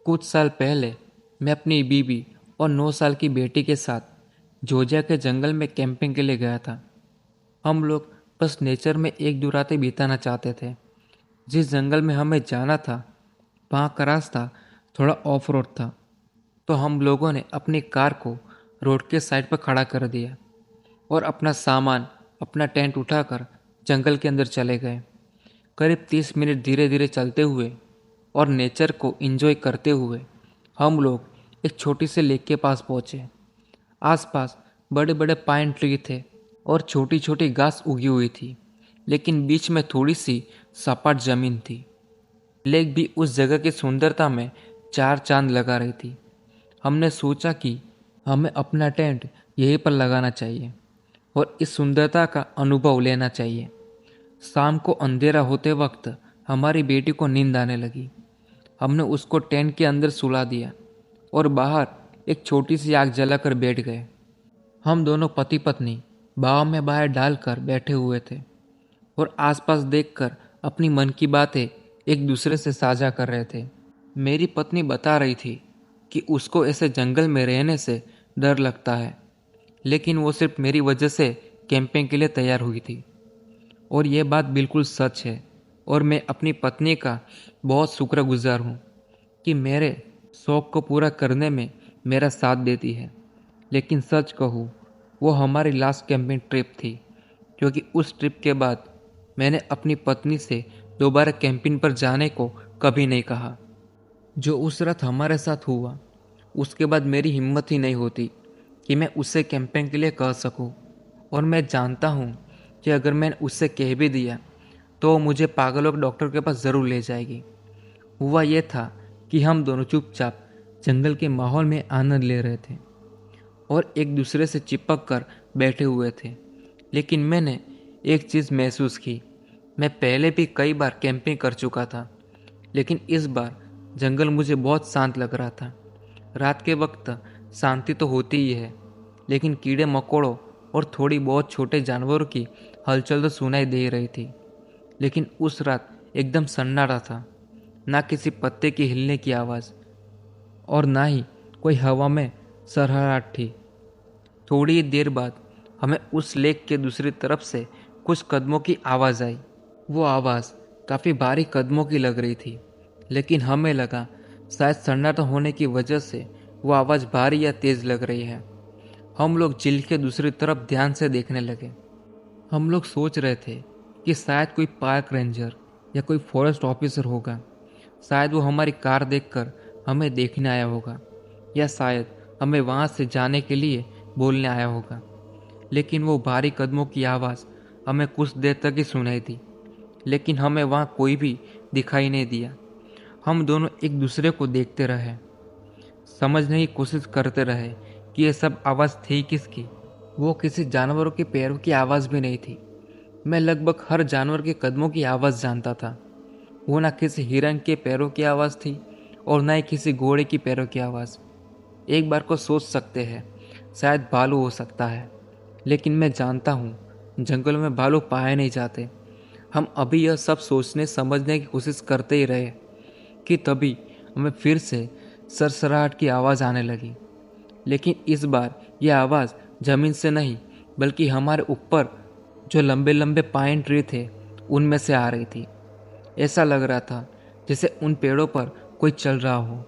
कुछ साल पहले मैं अपनी बीवी और 9 साल की बेटी के साथ जॉर्जिया के जंगल में कैंपिंग के लिए गया था। हम लोग बस नेचर में एक दो रातें बिताना चाहते थे। जिस जंगल में हमें जाना था वहाँ का रास्ता थोड़ा ऑफ रोड था, तो हम लोगों ने अपनी कार को रोड के साइड पर खड़ा कर दिया और अपना सामान, अपना टेंट उठाकर जंगल के अंदर चले गए। करीब 30 मिनट धीरे धीरे चलते हुए और नेचर को एंजॉय करते हुए हम लोग एक छोटी सी लेक के पास पहुँचे। आसपास बड़े बड़े पाइन ट्री थे और छोटी छोटी घास उगी हुई थी, लेकिन बीच में थोड़ी सी सपाट जमीन थी। लेक भी उस जगह की सुंदरता में चार चांद लगा रही थी। हमने सोचा कि हमें अपना टेंट यहीं पर लगाना चाहिए और इस सुंदरता का अनुभव लेना चाहिए। शाम को अंधेरा होते वक्त हमारी बेटी को नींद आने लगी। हमने उसको टेंट के अंदर सुला दिया और बाहर एक छोटी सी आग जलाकर बैठ गए। हम दोनों पति पत्नी बाव में बाहर डालकर बैठे हुए थे और आसपास देखकर अपनी मन की बातें एक दूसरे से साझा कर रहे थे। मेरी पत्नी बता रही थी कि उसको ऐसे जंगल में रहने से डर लगता है, लेकिन वो सिर्फ मेरी वजह से कैंपिंग के लिए तैयार हुई थी। और ये बात बिल्कुल सच है और मैं अपनी पत्नी का बहुत शुक्रगुजार हूँ कि मेरे शौक़ को पूरा करने में मेरा साथ देती है। लेकिन सच कहूँ, वो हमारी लास्ट कैंपिंग ट्रिप थी, क्योंकि उस ट्रिप के बाद मैंने अपनी पत्नी से दोबारा कैंपिंग पर जाने को कभी नहीं कहा। जो उस रात हमारे साथ हुआ, उसके बाद मेरी हिम्मत ही नहीं होती कि मैं उससे कैंपिंग के लिए कह सकूं। और मैं जानता हूं कि अगर मैंने उससे कह भी दिया तो वो मुझे पागलों के डॉक्टर के पास ज़रूर ले जाएगी। हुआ ये था कि हम दोनों चुपचाप जंगल के माहौल में आनंद ले रहे थे और एक दूसरे से चिपक कर बैठे हुए थे। लेकिन मैंने एक चीज़ महसूस की। मैं पहले भी कई बार कैंपिंग कर चुका था, लेकिन इस बार जंगल मुझे बहुत शांत लग रहा था। रात के वक्त शांति तो होती ही है, लेकिन कीड़े मकोड़ों और थोड़ी बहुत छोटे जानवरों की हलचल तो सुनाई दे रही थी। लेकिन उस रात एकदम सन्नाटा था। ना किसी पत्ते की हिलने की आवाज़ और ना ही कोई हवा में सरहराहट थी। थोड़ी ही देर बाद हमें उस लेक के दूसरी तरफ से कुछ कदमों की आवाज़ आई। वो आवाज़ काफ़ी भारी कदमों की लग रही थी, लेकिन हमें लगा शायद सन्नाटा होने की वजह से वो आवाज़ भारी या तेज़ लग रही है। हम लोग झील के दूसरी तरफ ध्यान से देखने लगे। हम लोग सोच रहे थे कि शायद कोई पार्क रेंजर या कोई फॉरेस्ट ऑफिसर होगा। शायद वो हमारी कार देखकर हमें देखने आया होगा, या शायद हमें वहाँ से जाने के लिए बोलने आया होगा। लेकिन वो भारी कदमों की आवाज़ हमें कुछ देर तक ही सुनाई दी, लेकिन हमें वहाँ कोई भी दिखाई नहीं दिया। हम दोनों एक दूसरे को देखते रहे, समझने की कोशिश करते रहे कि ये सब आवाज़ थी किसकी। वो किसी जानवरों के पैरों की आवाज़ भी नहीं थी। मैं लगभग हर जानवर के कदमों की आवाज़ जानता था। वो ना किसी हिरन के पैरों की आवाज़ थी और ना ही किसी घोड़े की पैरों की आवाज़। एक बार को सोच सकते हैं, शायद भालू हो सकता है, लेकिन मैं जानता हूँ जंगलों में भालू पाए नहीं जाते। हम अभी यह सब सोचने समझने की कोशिश करते ही रहे कि तभी हमें फिर से सरसराहट की आवाज़ आने लगी। लेकिन इस बार यह आवाज़ ज़मीन से नहीं, बल्कि हमारे ऊपर जो लंबे लंबे पाइन ट्री थे उनमें से आ रही थी। ऐसा लग रहा था जैसे उन पेड़ों पर कोई चल रहा हो।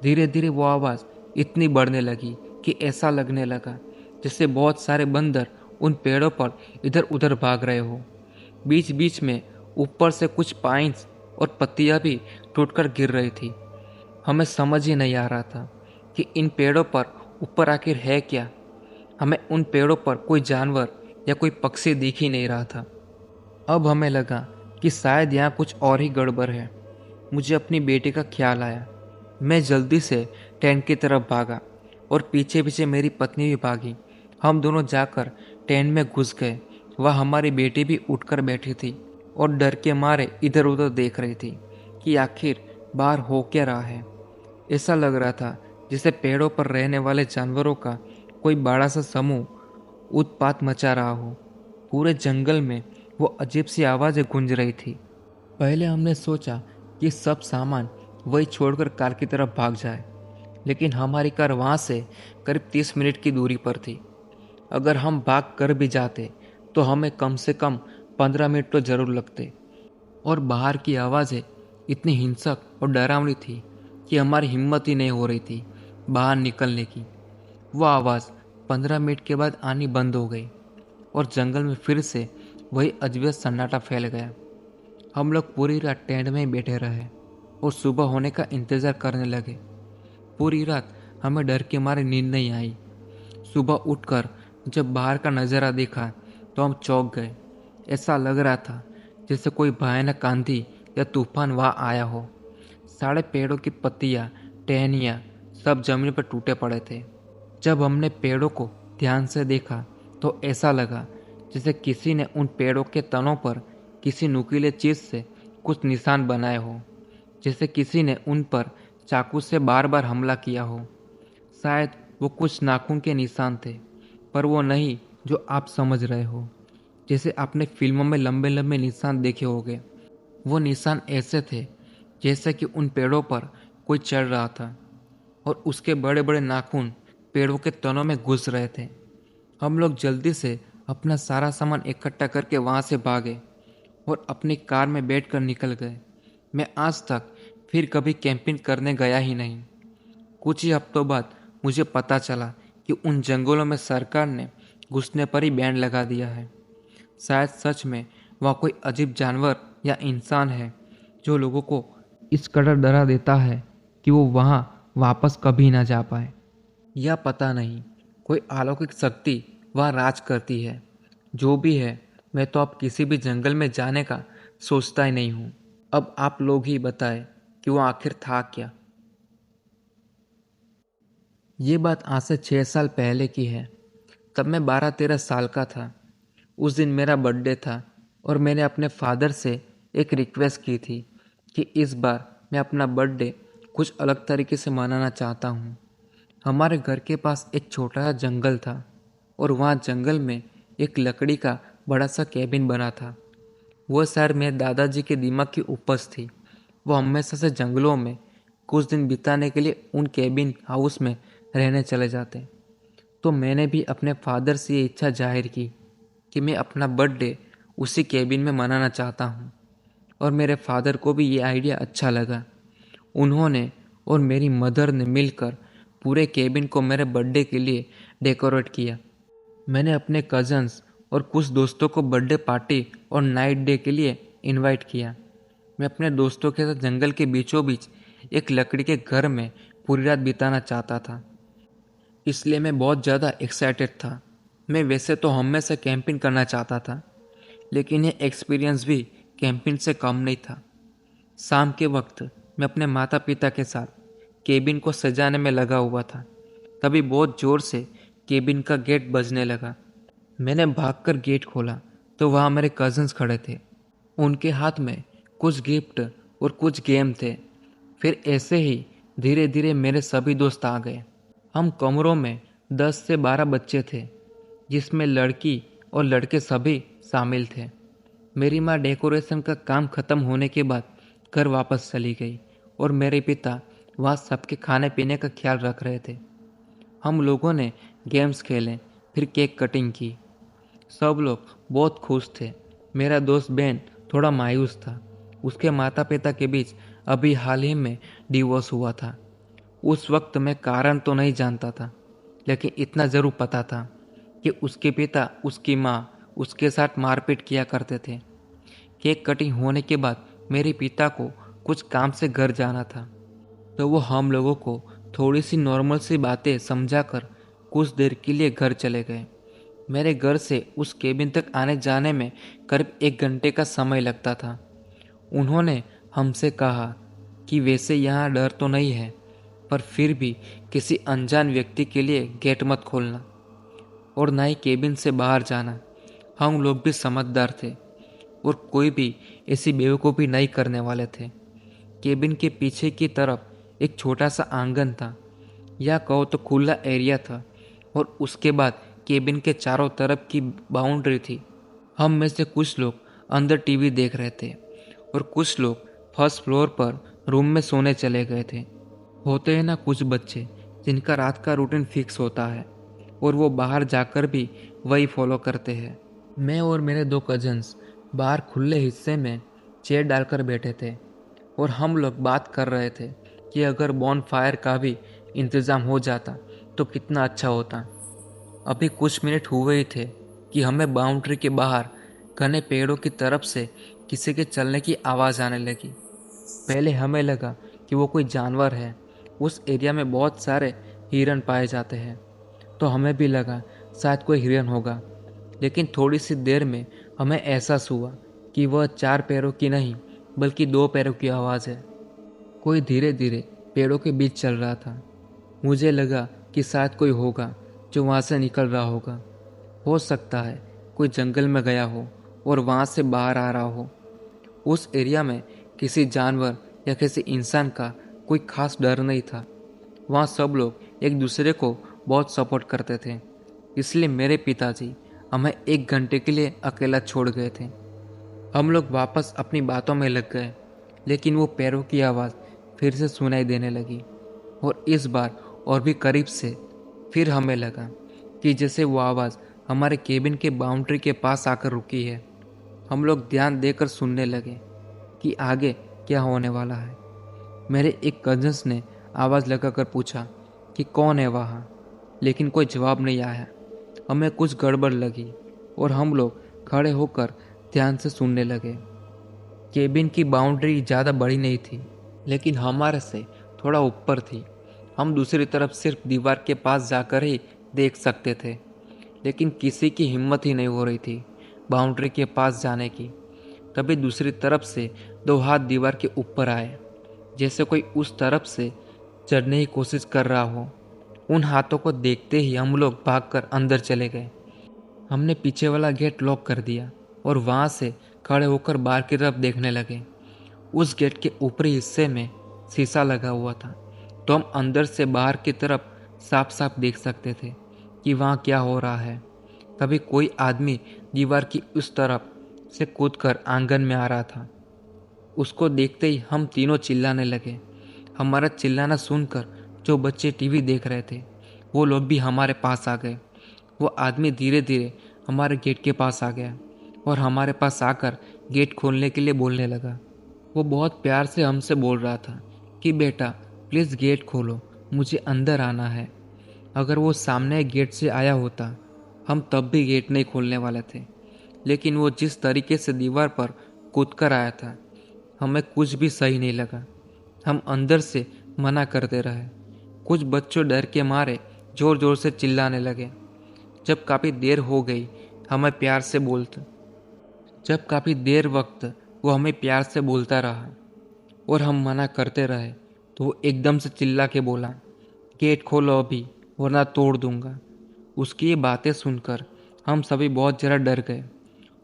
धीरे धीरे वो आवाज़ इतनी बढ़ने लगी कि ऐसा लगने लगा जैसे बहुत सारे बंदर उन पेड़ों पर इधर उधर भाग रहे हो। बीच बीच में ऊपर से कुछ पाइन्स और पत्तियां भी टूटकर गिर रही थी। हमें समझ ही नहीं आ रहा था कि इन पेड़ों पर ऊपर आखिर है क्या। हमें उन पेड़ों पर कोई जानवर या कोई पक्षी दिख ही नहीं रहा था। अब हमें लगा कि शायद यहाँ कुछ और ही गड़बड़ है। मुझे अपनी बेटी का ख्याल आया। मैं जल्दी से टेंट की तरफ भागा और पीछे पीछे मेरी पत्नी भी भागी। हम दोनों जाकर टेंट में घुस गए। वह हमारी बेटी भी उठकर बैठी थी और डर के मारे इधर उधर देख रही थी कि आखिर बाहर हो क्या रहा है। ऐसा लग रहा था जैसे पेड़ों पर रहने वाले जानवरों का कोई बड़ा सा समूह उत्पात मचा रहा हो। पूरे जंगल में वो अजीब सी आवाज़ें गूंज रही थी। पहले हमने सोचा कि सब सामान वही छोड़कर कार की तरफ भाग जाए, लेकिन हमारी कार वहाँ से करीब 30 मिनट की दूरी पर थी। अगर हम भाग कर भी जाते तो हमें कम से कम 15 मिनट तो जरूर लगते। और बाहर की आवाज़ें इतनी हिंसक और डरावनी थी कि हमारी हिम्मत ही नहीं हो रही थी बाहर निकलने की। वो आवाज़ 15 मिनट के बाद आनी बंद हो गई और जंगल में फिर से वही अजब सन्नाटा फैल गया। हम लोग पूरी रात टेंट में ही बैठे रहे और सुबह होने का इंतज़ार करने लगे। पूरी रात हमें डर के मारे नींद नहीं आई। सुबह उठकर जब बाहर का नज़ारा देखा तो हम चौंक गए। ऐसा लग रहा था जैसे कोई भयानक आंधी या तूफान वहाँ आया हो। सारे पेड़ों की पत्तियाँ, टहनियाँ सब जमीन पर टूटे पड़े थे। जब हमने पेड़ों को ध्यान से देखा तो ऐसा लगा जैसे किसी ने उन पेड़ों के तनों पर किसी नुकीले चीज़ से कुछ निशान बनाए हो, जैसे किसी ने उन पर चाकू से बार बार हमला किया हो। शायद वो कुछ नाखून के निशान थे, पर वो नहीं जो आप समझ रहे हो, जैसे आपने फिल्मों में लंबे लंबे निशान देखे होंगे। वो निशान ऐसे थे जैसे कि उन पेड़ों पर कोई चढ़ रहा था और उसके बड़े बड़े नाखून पेड़ों के तनों में घुस रहे थे। हम लोग जल्दी से अपना सारा सामान इकट्ठा करके वहाँ से भागे और अपनी कार में बैठकर निकल गए। मैं आज तक फिर कभी कैंपिंग करने गया ही नहीं। कुछ ही हफ्तों बाद मुझे पता चला कि उन जंगलों में सरकार ने घुसने पर ही बैन लगा दिया है। शायद सच में वहाँ कोई अजीब जानवर या इंसान है जो लोगों को इस कदर डरा देता है कि वो वहाँ वापस कभी ना जा पाए। या पता नहीं, कोई अलौकिक शक्ति वहाँ राज करती है। जो भी है, मैं तो अब किसी भी जंगल में जाने का सोचता ही नहीं हूँ। अब आप लोग ही बताएं कि वो आखिर था क्या। ये बात आज से 6 साल पहले की है। तब मैं 12-13 साल का था। उस दिन मेरा बर्थडे था और मैंने अपने फादर से एक रिक्वेस्ट की थी कि इस बार मैं अपना बर्थडे कुछ अलग तरीके से मनाना चाहता हूँ। हमारे घर के पास एक छोटा सा जंगल था और वहाँ जंगल में एक लकड़ी का बड़ा सा कैबिन बना था। वो शायद मेरे दादाजी के दिमाग की उपज थी। वो हमेशा से जंगलों में कुछ दिन बिताने के लिए उन कैबिन हाउस में रहने चले जाते। तो मैंने भी अपने फादर से ये इच्छा जाहिर की कि मैं अपना बर्थडे उसी कैबिन में मनाना चाहता हूँ। और मेरे फादर को भी ये आइडिया अच्छा लगा। उन्होंने और मेरी मदर ने मिलकर पूरे कैबिन को मेरे बर्थडे के लिए डेकोरेट किया। मैंने अपने कज़न्स और कुछ दोस्तों को बर्थडे पार्टी और नाइट डे के लिए इनवाइट किया। मैं अपने दोस्तों के साथ जंगल के बीचों बीच एक लकड़ी के घर में पूरी रात बिताना चाहता था, इसलिए मैं बहुत ज़्यादा एक्साइटेड था। मैं वैसे तो हमेशा कैंपिंग करना चाहता था, लेकिन ये एक्सपीरियंस भी कैंपिंग से कम नहीं था। शाम के वक्त मैं अपने माता पिता के साथ केबिन को सजाने में लगा हुआ था। तभी बहुत ज़ोर से केबिन का गेट बजने लगा। मैंने भागकर गेट खोला तो वहाँ मेरे कज़न्स खड़े थे। उनके हाथ में कुछ गिफ्ट और कुछ गेम थे। फिर ऐसे ही धीरे धीरे मेरे सभी दोस्त आ गए। हम कमरों में 10 से 12 बच्चे थे, जिसमें लड़की और लड़के सभी शामिल थे। मेरी माँ डेकोरेशन का काम ख़त्म होने के बाद घर वापस चली गई और मेरे पिता वहाँ सबके खाने पीने का ख्याल रख रहे थे। हम लोगों ने गेम्स खेले, फिर केक कटिंग की। सब लोग बहुत खुश थे। मेरा दोस्त बेन थोड़ा मायूस था। उसके माता पिता के बीच अभी हाल ही में डिवोर्स हुआ था। उस वक्त मैं कारण तो नहीं जानता था, लेकिन इतना ज़रूर पता था कि उसके पिता उसकी माँ उसके साथ मारपीट किया करते थे। केक कटिंग होने के बाद मेरे पिता को कुछ काम से घर जाना था, तो वो हम लोगों को थोड़ी सी नॉर्मल सी बातें समझाकर कुछ देर के लिए घर चले गए। मेरे घर से उस केबिन तक आने जाने में करीब 1 घंटे का समय लगता था। उन्होंने हमसे कहा कि वैसे यहाँ डर तो नहीं है, पर फिर भी किसी अनजान व्यक्ति के लिए गेट मत खोलना और ना ही केबिन से बाहर जाना। हम लोग भी समझदार थे और कोई भी ऐसी बेवकूफ़ी नहीं करने वाले थे। केबिन के पीछे की तरफ एक छोटा सा आंगन था, या कहो तो खुला एरिया था, और उसके बाद केबिन के चारों तरफ की बाउंड्री थी। हम में से कुछ लोग अंदर टीवी देख रहे थे और कुछ लोग फर्स्ट फ्लोर पर रूम में सोने चले गए थे। होते हैं ना कुछ बच्चे जिनका रात का रूटीन फिक्स होता है और वो बाहर जाकर भी वही फॉलो करते हैं। मैं और मेरे 2 कजन्स बाहर खुले हिस्से में चेयर डालकर बैठे थे और हम लोग बात कर रहे थे कि अगर बॉन फायर का भी इंतज़ाम हो जाता तो कितना अच्छा होता। अभी कुछ मिनट हुए ही थे कि हमें बाउंड्री के बाहर घने पेड़ों की तरफ से किसी के चलने की आवाज़ आने लगी। पहले हमें लगा कि वो कोई जानवर है। उस एरिया में बहुत सारे हिरन पाए जाते हैं, तो हमें भी लगा शायद कोई हिरन होगा। लेकिन थोड़ी सी देर में हमें एहसास हुआ कि वह 4 पैरों की नहीं बल्कि 2 पैरों की आवाज़ है। कोई धीरे धीरे पेड़ों के बीच चल रहा था। मुझे लगा कि शायद कोई होगा जो वहाँ से निकल रहा होगा। हो सकता है कोई जंगल में गया हो और वहाँ से बाहर आ रहा हो। उस एरिया में किसी जानवर या किसी इंसान का कोई खास डर नहीं था। वहाँ सब लोग एक दूसरे को बहुत सपोर्ट करते थे। इसलिए मेरे पिताजी हमें 1 घंटे के लिए अकेला छोड़ गए थे। हम लोग वापस अपनी बातों में लग गए, लेकिन वो पैरों की आवाज़ फिर से सुनाई देने लगी और इस बार और भी करीब से। फिर हमें लगा कि जैसे वो आवाज़ हमारे केबिन के बाउंड्री के पास आकर रुकी है। हम लोग ध्यान देकर सुनने लगे कि आगे क्या होने वाला है। मेरे एक कजन्स ने आवाज़ लगाकर पूछा कि कौन है वहाँ, लेकिन कोई जवाब नहीं आया। हमें कुछ गड़बड़ लगी और हम लोग खड़े होकर ध्यान से सुनने लगे। केबिन की बाउंड्री ज़्यादा बड़ी नहीं थी, लेकिन हमारे से थोड़ा ऊपर थी। हम दूसरी तरफ सिर्फ दीवार के पास जाकर ही देख सकते थे, लेकिन किसी की हिम्मत ही नहीं हो रही थी बाउंड्री के पास जाने की। तभी दूसरी तरफ से 2 हाथ दीवार के ऊपर आए, जैसे कोई उस तरफ से चढ़ने की कोशिश कर रहा हो। उन हाथों को देखते ही हम लोग भागकर अंदर चले गए। हमने पीछे वाला गेट लॉक कर दिया और वहाँ से खड़े होकर बाहर की तरफ देखने लगे। उस गेट के ऊपरी हिस्से में शीशा लगा हुआ था, तो हम अंदर से बाहर की तरफ साफ साफ देख सकते थे कि वहाँ क्या हो रहा है। तभी कोई आदमी दीवार की उस तरफ से कूदकर आंगन में आ रहा था। उसको देखते ही हम तीनों चिल्लाने लगे। हमारा चिल्लाना सुनकर जो बच्चे टीवी देख रहे थे वो लोग भी हमारे पास आ गए। वो आदमी धीरे धीरे हमारे गेट के पास आ गया और हमारे पास आकर गेट खोलने के लिए बोलने लगा। वो बहुत प्यार से हमसे बोल रहा था कि बेटा प्लीज़ गेट खोलो, मुझे अंदर आना है। अगर वो सामने गेट से आया होता हम तब भी गेट नहीं खोलने वाले थे, लेकिन वो जिस तरीके से दीवार पर कूदकर आया था हमें कुछ भी सही नहीं लगा। हम अंदर से मना करते रहे। कुछ बच्चों डर के मारे ज़ोर ज़ोर से चिल्लाने लगे। जब काफ़ी देर हो गई हमें प्यार से बोलते जब काफ़ी देर वक्त वो हमें प्यार से बोलता रहा और हम मना करते रहे, तो वो एकदम से चिल्ला के बोला, गेट खोलो अभी वरना तोड़ दूंगा। उसकी ये बातें सुनकर हम सभी बहुत ज़रा डर गए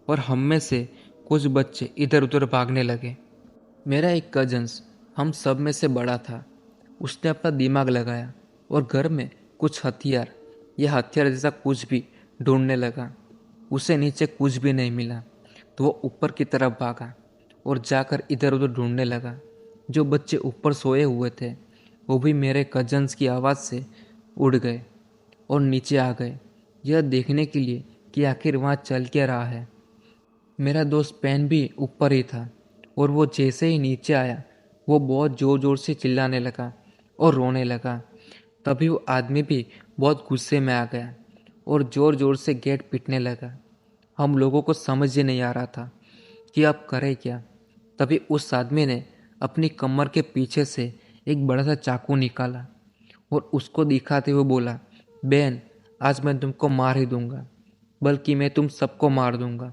और हम में से कुछ बच्चे इधर उधर भागने लगे। मेरा एक कजन्स हम सब में से बड़ा था। उसने अपना दिमाग लगाया और घर में कुछ हथियार या हथियार जैसा कुछ भी ढूंढने लगा। उसे नीचे कुछ भी नहीं मिला, तो वो ऊपर की तरफ भागा और जाकर इधर उधर ढूंढने लगा। जो बच्चे ऊपर सोए हुए थे वो भी मेरे कजन्स की आवाज़ से उड़ गए और नीचे आ गए, यह देखने के लिए कि आखिर वहाँ चल क्या रहा है। मेरा दोस्त पेन भी ऊपर ही था और वो जैसे ही नीचे आया वो बहुत ज़ोर ज़ोर से चिल्लाने लगा और रोने लगा। तभी वो आदमी भी बहुत गुस्से में आ गया और ज़ोर ज़ोर से गेट पीटने लगा। हम लोगों को समझ ही नहीं आ रहा था कि अब करें क्या। तभी उस आदमी ने अपनी कमर के पीछे से एक बड़ा सा चाकू निकाला और उसको दिखाते हुए बोला, बहन आज मैं तुमको मार ही दूंगा, बल्कि मैं तुम सबको मार दूंगा।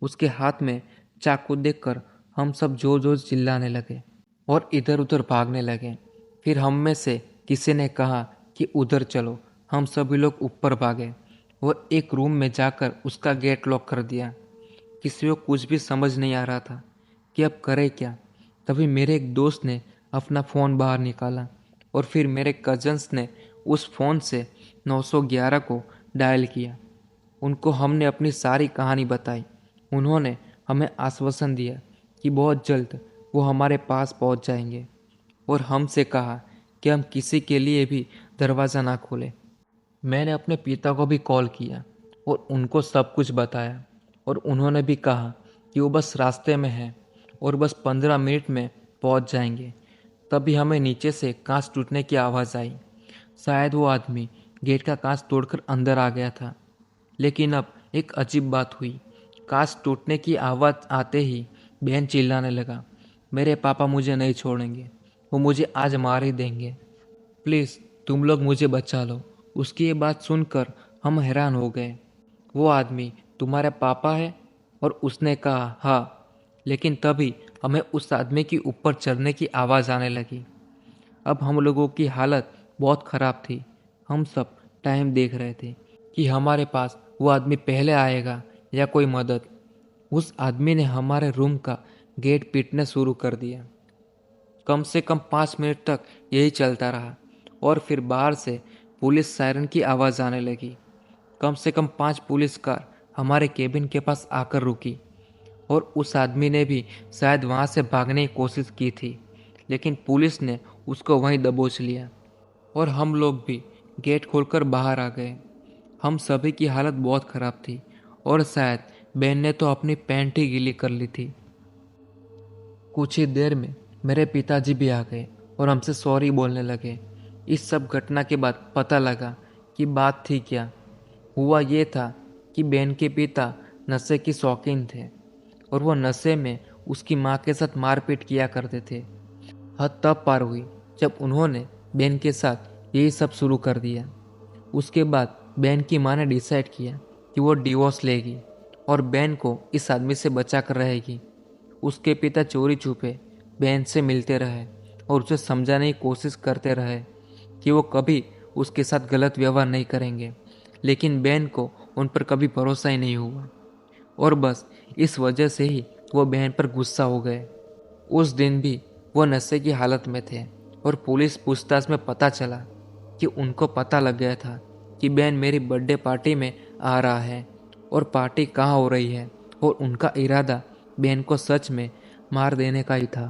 उसके हाथ में चाकू देखकर हम सब जोर जोर से चिल्लाने लगे और इधर उधर भागने लगे। फिर हम में से किसी ने कहा कि उधर चलो। हम सभी लोग ऊपर भागे और एक रूम में जाकर उसका गेट लॉक कर दिया। किसी को कुछ भी समझ नहीं आ रहा था कि अब करे क्या। तभी मेरे एक दोस्त ने अपना फ़ोन बाहर निकाला और फिर मेरे कजन्स ने उस फ़ोन से 911 को डायल किया। उनको हमने अपनी सारी कहानी बताई। उन्होंने हमें आश्वासन दिया कि बहुत जल्द वो हमारे पास पहुंच जाएंगे और हमसे कहा कि हम किसी के लिए भी दरवाज़ा ना खोलें। मैंने अपने पिता को भी कॉल किया और उनको सब कुछ बताया, और उन्होंने भी कहा कि वो बस रास्ते में है और बस 15 मिनट में पहुंच जाएंगे। तभी हमें नीचे से कांच टूटने की आवाज़ आई। शायद वो आदमी गेट का कांच तोड़कर अंदर आ गया था। लेकिन अब एक अजीब बात हुई। कांच टूटने की आवाज़ आते ही बहन चिल्लाने लगा, मेरे पापा मुझे नहीं छोड़ेंगे, वो मुझे आज मार ही देंगे, प्लीज़ तुम लोग मुझे बचा लो। उसकी ये बात सुनकर हम हैरान हो गए। वो आदमी तुम्हारे पापा है? और उसने कहा हाँ। लेकिन तभी हमें उस आदमी की ऊपर चढ़ने की आवाज़ आने लगी। अब हम लोगों की हालत बहुत ख़राब थी। हम सब टाइम देख रहे थे कि हमारे पास वो आदमी पहले आएगा या कोई मदद। उस आदमी ने हमारे रूम का गेट पीटना शुरू कर दिया। कम से कम 5 मिनट तक यही चलता रहा और फिर बाहर से पुलिस सायरन की आवाज़ आने लगी। कम से कम 5 पुलिस कार हमारे केबिन के पास आकर रुकी और उस आदमी ने भी शायद वहाँ से भागने की कोशिश की थी, लेकिन पुलिस ने उसको वहीं दबोच लिया और हम लोग भी गेट खोलकर बाहर आ गए। हम सभी की हालत बहुत ख़राब थी और शायद बेन ने तो अपनी पैंट ही गीली कर ली थी। कुछ ही देर में मेरे पिताजी भी आ गए और हमसे सॉरी बोलने लगे। इस सब घटना के बाद पता लगा कि बात थी क्या। हुआ ये था कि बेन के पिता नशे की शौकीन थे और वो नशे में उसकी माँ के साथ मारपीट किया करते थे। हद तब पार हुई जब उन्होंने बेन के साथ यही सब शुरू कर दिया। उसके बाद बेन की माँ ने डिसाइड किया कि वो डिवोर्स लेगी और बेन को इस आदमी से बचा कर रहेगी। उसके पिता चोरी छुपे बेन से मिलते रहे और उसे समझाने की कोशिश करते रहे कि वो कभी उसके साथ गलत व्यवहार नहीं करेंगे, लेकिन बेन को उन पर कभी भरोसा ही नहीं हुआ और बस इस वजह से ही वो बहन पर गुस्सा हो गए। उस दिन भी वो नशे की हालत में थे और पुलिस पूछताछ में पता चला कि उनको पता लग गया था कि बहन मेरी बर्थडे पार्टी में आ रहा है और पार्टी कहाँ हो रही है, और उनका इरादा बहन को सच में मार देने का ही था।